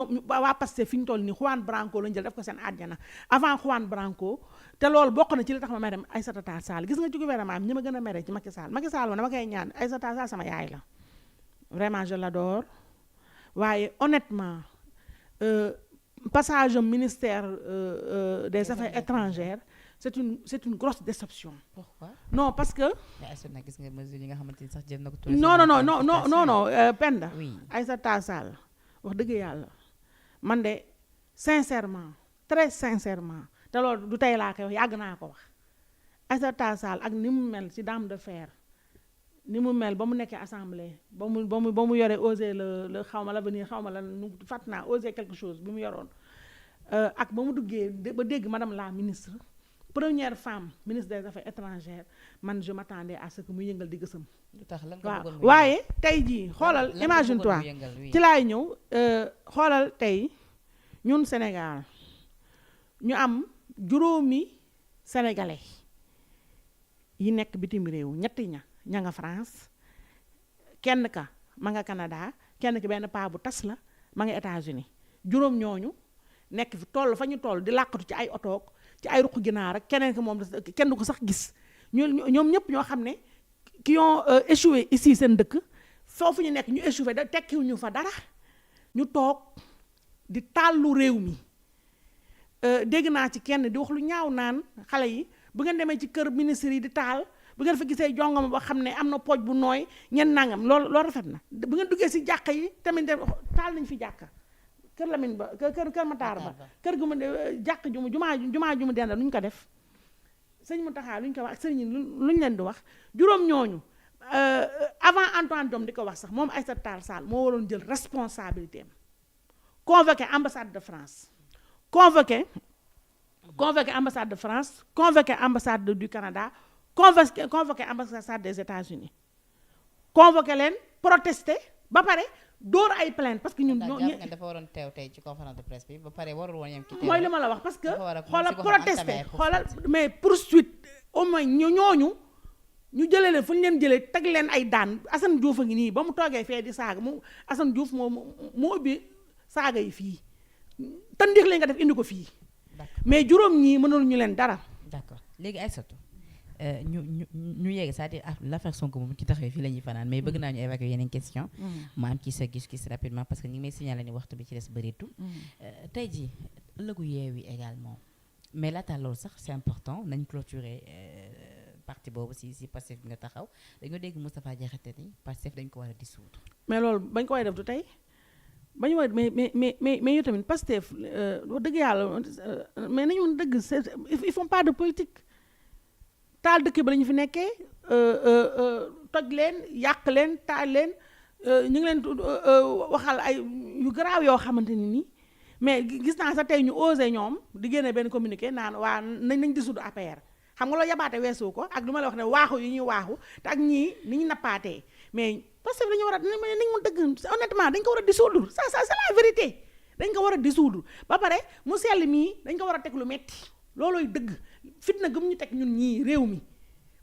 waa Pastef fi ñu toll nii Juan Branco lañ jël def ko seen àjjana avant Juan Branco te loolu bokk na ci li tax ma mere Aïssata Tall Sall gis nga ci gouvernement bi ñi ma gën a mere ci Macky Sall ma dama koy ñaan Aïssata Tall Sall sama yaay la vraiment je l'adore waaye honnêtement passage au ministère des affaires étrangères c'est une grosse déception. Pourquoi? Non parce que. mais est-ce que gis nga mesures yi nga xamante ni sax jël na ko. non Penda. oui Aïssata Tall Sall wax dëgg yàlla man de sincèrement très sincèrement te loolu du tey laa koy wax yàgg naa ko wax Aïssata Tall Sall ak ni mu mel ci dame de fer ni mu mel ba mu nekkee assemblée ba mu yore oser le xaw ma l'avenir xaw ma la nu fàtt naa oser quelque chose bi mu yoroon ak ba mu duggee ba dégg madame la ministre première femme ministre des affaires étrangères man je m'attendais à ce que mu yëngal di gësam waaw waaye tey jii xoolal imagine toi ci laay ñëw xoolal tey ñun Sénégal ñu am juróomi sénégalais yi nekk bitim réew ñetti ña nga France kenn ka ma nga Canada kenn ki benn paa bu tas la ma nga États-Unis juróom ñooñu nekk fi toll fa ñu toll di làqatu ci ay otoog ci ay ruq ginaar ak keneen ki moom kenn du ko sax gis ñoom ñëpp ñoo xam ne qui ont échoué ici seen dëkk foofu ñu nekk ñu échoué da tekkiwuñu fa dara ñu toog di tàllu réew mi dégg naa ci kenn di wax lu ñaaw naan xale yi bu ngeen demee ci kër ministre yi di taal bu ngeen fa gisee jongama boo xam ne am na pooj bu nooy ñen nangam loolu rafet na bu ngeen duggee si jàkka yi tamit taal nañ fi jàkka kër Lamine ba kër Matar ba kër gu mu jàkk jumaa ju mu denda lu ñu ko def sëñ Mountakha lu ñu ko wax ak sëñ lu ñu leen di wax juróom ñooñu avant Antoine Diome di ko wax sax moom Aïssata Tall Sall moo waroon jël responsabilité am convoqué ambassade de France convoqué ambassade de France convoqué ambassade du Canada convoqué ambassade des États-Unis convoqué leen protester ba pare door ay plainte parce que ñun dafa waroon teew tey ci conférence de presse bi ba pare warul woon yem ci mooy li ma la wax parce que xoolal protester xoolal mais poursuite au moins ñooñu ñu jëlee leen fu ñu leen jëlee teg leen ay daan Assane Diouf a ngi nii ba mu toogee fee di saaga mu Assane Diouf moo ubbi saaga yi fii tandix leen nga def indi ko fii mais juróom ñii mënul ñu leen dara. d'accord léegi Aïssatou ñu yegg c'est-à-dire l'affaire Sonko moom ci taxawee fii la ñuy fanaan mais bëgg naa ñu évacuer yeneen question ma am ci sa gis-gis rapidement parce que ñu ngi may signaler ni waxtu bi ci des bëreetul tey jii ëllëgu Yewwi également mais laata loolu sax c'est important nañ clôturer parti boobu si Pastef bi nga taxaw dañoo dégg Moustapha Diakhaté ni Pastef dañ ko war a dissoudre mais loolu bañ ko war a def du tey bañu war mais yow tamit Pastef wax dëgg yàlla mais nañu mën dëgg ils font pas de politique taal dëkk bi la ñu fi nekkee toj leen yàq leen taal leen ñu ngi leen waxal ay yu garaaw yoo xamante ni nii mais gis naa sax tey ñu osé ñoom di génne benn communiqué naan waa nañ dissoudre APR xam nga loolu yabaate weesu ko ak lu ma la wax ne waaxu yi ñuy waaxu te ak ñii ni ñu nappaatee mais parce que dañu war a nañ mu dëgg honnêtement dañ ko war a dissoudre ça c'est la vérité dañ ko war a dissoudre ba pare mu sell mii dañ ko war a teg lu metti loolooy dëgg fitna gëm ñu teg ñun ñii réew mi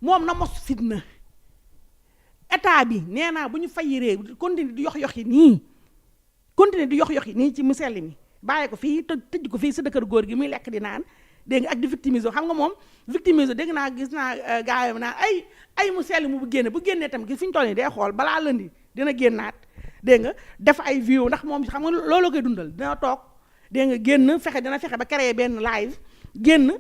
moom na mos fitna état bi nee naa bu ñu fay réew continuer di yox yi nii ci mu sell mi bàyyi ko fii tëj ko fii sa dëkkër góor gi muy lekk di naan dégg nga ak di victimiser xam nga moom victimiser dégg naa gis naa gaayam naan ay mu sell mu bu génnee tam gis fi ñu toll nii day xool balaa lëndi dina génnaat dégg nga def ay vidéo ndax moom xam nga looloo koy dundal dina toog dégg nga dina fexe ba créer benn live génn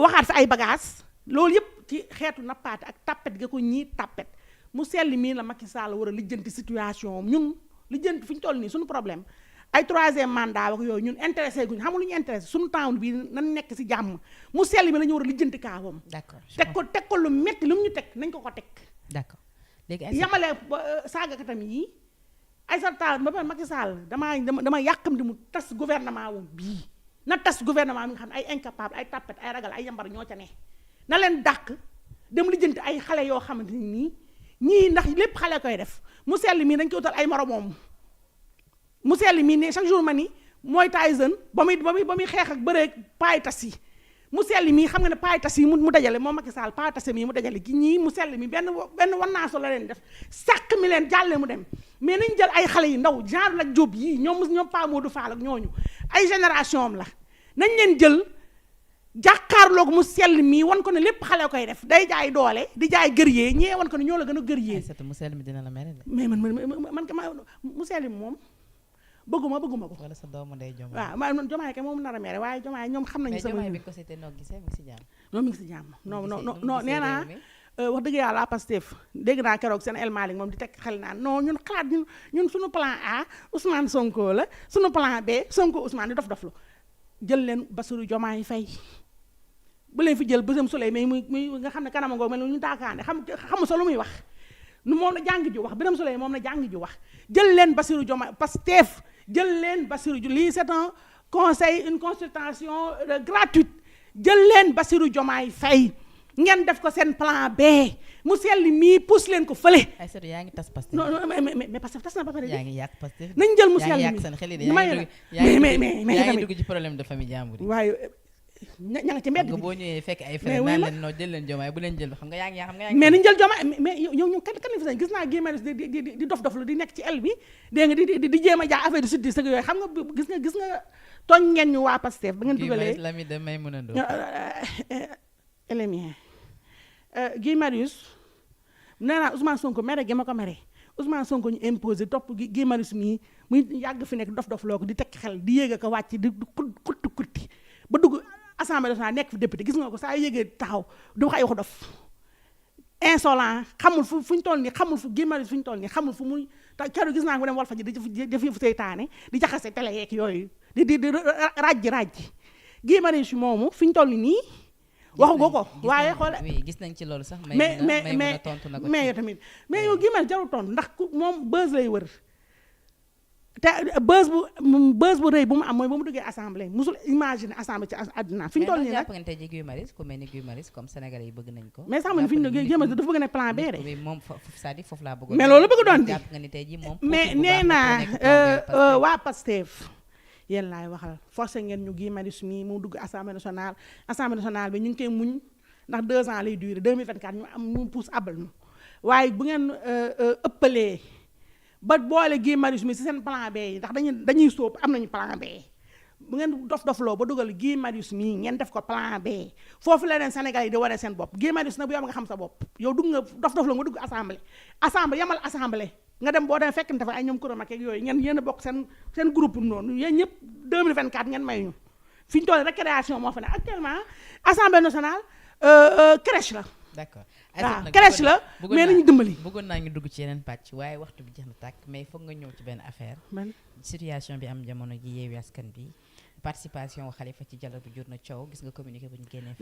waxaat fi ay bagages loolu yëpp ci xeetu nappaate ak tappet ga ko ñii tappet mu sell mii la Macky Sall war a lijjanti situation ñun lijjanti fi ñu toll nii suñu problème ay troisième mandat ak yooyu ñun intéressé guñ xam nga lu ñu intéressé suñu temps bi nan nekk ci jàmm mu sell mi la ñu war a lijjanti kaawam. d'accord teg ko lu metti lu mu ñu teg nañ ko teg. d'accord léegi yamale saagakatam yi Aïssata Tall ba Macky Sall dama yàkkamti mu tas gouvernement wu bii na tas gouvernement mi nga xam ne ay incapable ay tappet ay ragal ay yambar ñoo ca ne na leen dàq dem lijjanti ay xale yoo xamante ni nii ñii ndax lépp xale koy def mu sell mii dañ koy utal ay moromoom mu sell mii ne chaque jour ma ni mooy Tyson ba muy xeex ak bëreeg paay tas yi mu sell mii xam nga ne paay tas yi mu dajale moom Macky Sall paay tas mii mu dajale ki ñii mu sell mi benn wannaaso la leen def sàq mi leen jàlle mu dem mais nañ jël ay xale yu ndaw genre Lat Diop yii ñoom Pa Modou Fall ak ñooñu ay génération am la nañ leen jël jàkkaarloog mu sell mii wan ko ne lépp xale koy def day jaay doole di jaay gërëyee ñee wan ko ne ñoo la gën a gërëyee. Aïssatou mu sell mi dina la mere de. mais man mu sell mi moom bëgguma ko. wala sa doomu ndey Jomaay. waaw man Jomaay kay moom nar a mere waaye Jomaay ñoom xam nañu. mais sama Jomaay bi ko seetee noo gisee mu ngi si jàmm. non mi ngi si jàmm non nee naa wax dëgg yàlla Pastef dégg naa keroog seen El Malick moom di teg xel naan non ñun xalaat ñun suñu plan A Ousmane Sonko la suñu plan B Sonko Ousmane di dof-doflu jël leen Bassirou Diomaye Faye bu leen fi jël Birame Souleye mais muy nga xam ne kanama ngoo mel ñu daakaane xamu sa lu muy wax nu moom la jàng ji wax Birame Souleye moom la jàng ji wax jël leen Bassirou Diomaye Pastef jël leen Bassirou lii c'est un conseil une consultation gratuite jël leen Bassirou Diomaye Faye ngeen def ko seen plan B mu selli mii pousse leen ko fële. Aïssatou yaa ngi tas Pastef. non mais Pastef tas na ba pare. yaa ngi yàq Pastef. nañ jël mu selli yaa ngi yàq seen xel yi de yaa ngi dugg ci problème de famille jàmbur yi. waaye ña nga ci mbedd bi nga boo ñëwee fekk ay frère naan leen noo jël leen Diomaye bu leen jël xam nga yaa ngi mais nañ jël Diomaye mais yow ñu kan la fi sañ gis naa Guy Marius di dof lu di nekk ci el bi dégg nga di jéem a jaay affaire de suddi sëg yooyu xam nga gis nga tooñ ngeen ñu waa Pastef ba ngeen dugalee Guy Marius l'ami de Maïmouna Ndour élémien Guy Marius nee naa Ousmane Sonko mere gi ma ko mere Ousmane Sonko ñu imposé topp Guy Marius mii muy yàgg fi nekk dof loo ko di tekki xel di yéeg ko wàcc di kutti ba dugg assemblée nationale nekk fi député gis nga ko saa yéegee taxaw du wax ay waxu dof insolent xamul fu ñu toll nii xamul fu Guy Marius fu ñu toll nii xamul fu muy keroog gis naa ko dem Walfadjri di def yëfu seytaane di jaxase télé yeeg yooyu di ràjji Guy Marius moomu fi ñu toll nii waxu ko waaye xoole oui gis nañ ci loolu sax mais tontu na ko mais yow tamit mais yow Guy Marius jarul tontu ndax moom buzz lay wër te buzz bu rëy bu mu am mooy ba mu duggee assemblée musul imaginer assemblée ci àdduna fi ñu toll nii nag jàpp nga tey ji Guy Marius ku mel ni Guy Marius comme sénégalais yi bëgg nañ ko mais sax man fi ñu Guy Marius dafa bëgg ne plan B de moom c'est-à-dire foofu laa bëggoon mais loolu bëgg doon di jàpp nga ni tey ji moom mais nee naa waa Pastef yéen laay waxal forcé ngeen ñu Guy Marius mii mu dugg assemblée nationale bi ñu ngi koy muñ ndax 2 ans lay durer 2024 ñu am mu pousse abal ñu waaye bu ngeen ëppalee ba boole Guy Marius mi ci seen plan B yi ndax dañuy sóob am nañu plan B bu ngeen dof-dofloo ba dugal Guy Marius mii ngeen def ko plan B foofu la leen Sénégal yi di wane seen bopp Guy Marius nag bu yow nga xam sa bopp yow dugg nga dof-dofloo nga dugg assemblée yamal assemblée nga dem boo demee fekkante fa ay ñoom kuréel ak yooyu ngeen yéen a bokk seen groupe noonu yéen ñëpp 2024 ngeen may ñu fi ñu toll récréation moo fa ne actuellement assemblée nationale crèche la. d'accord waaw crèche la mais nañu dimbali. bëggoon naa ñu dugg ci yeneen pàcc waaye waxtu bi jeex na tàkk mais foog nga ñëw ci benn affaire. situation bi am jamono ji Yewwi Askan Wi participation Khalifa ci dialogue bi jur na coow gis nga communiqué bu ñu génnee.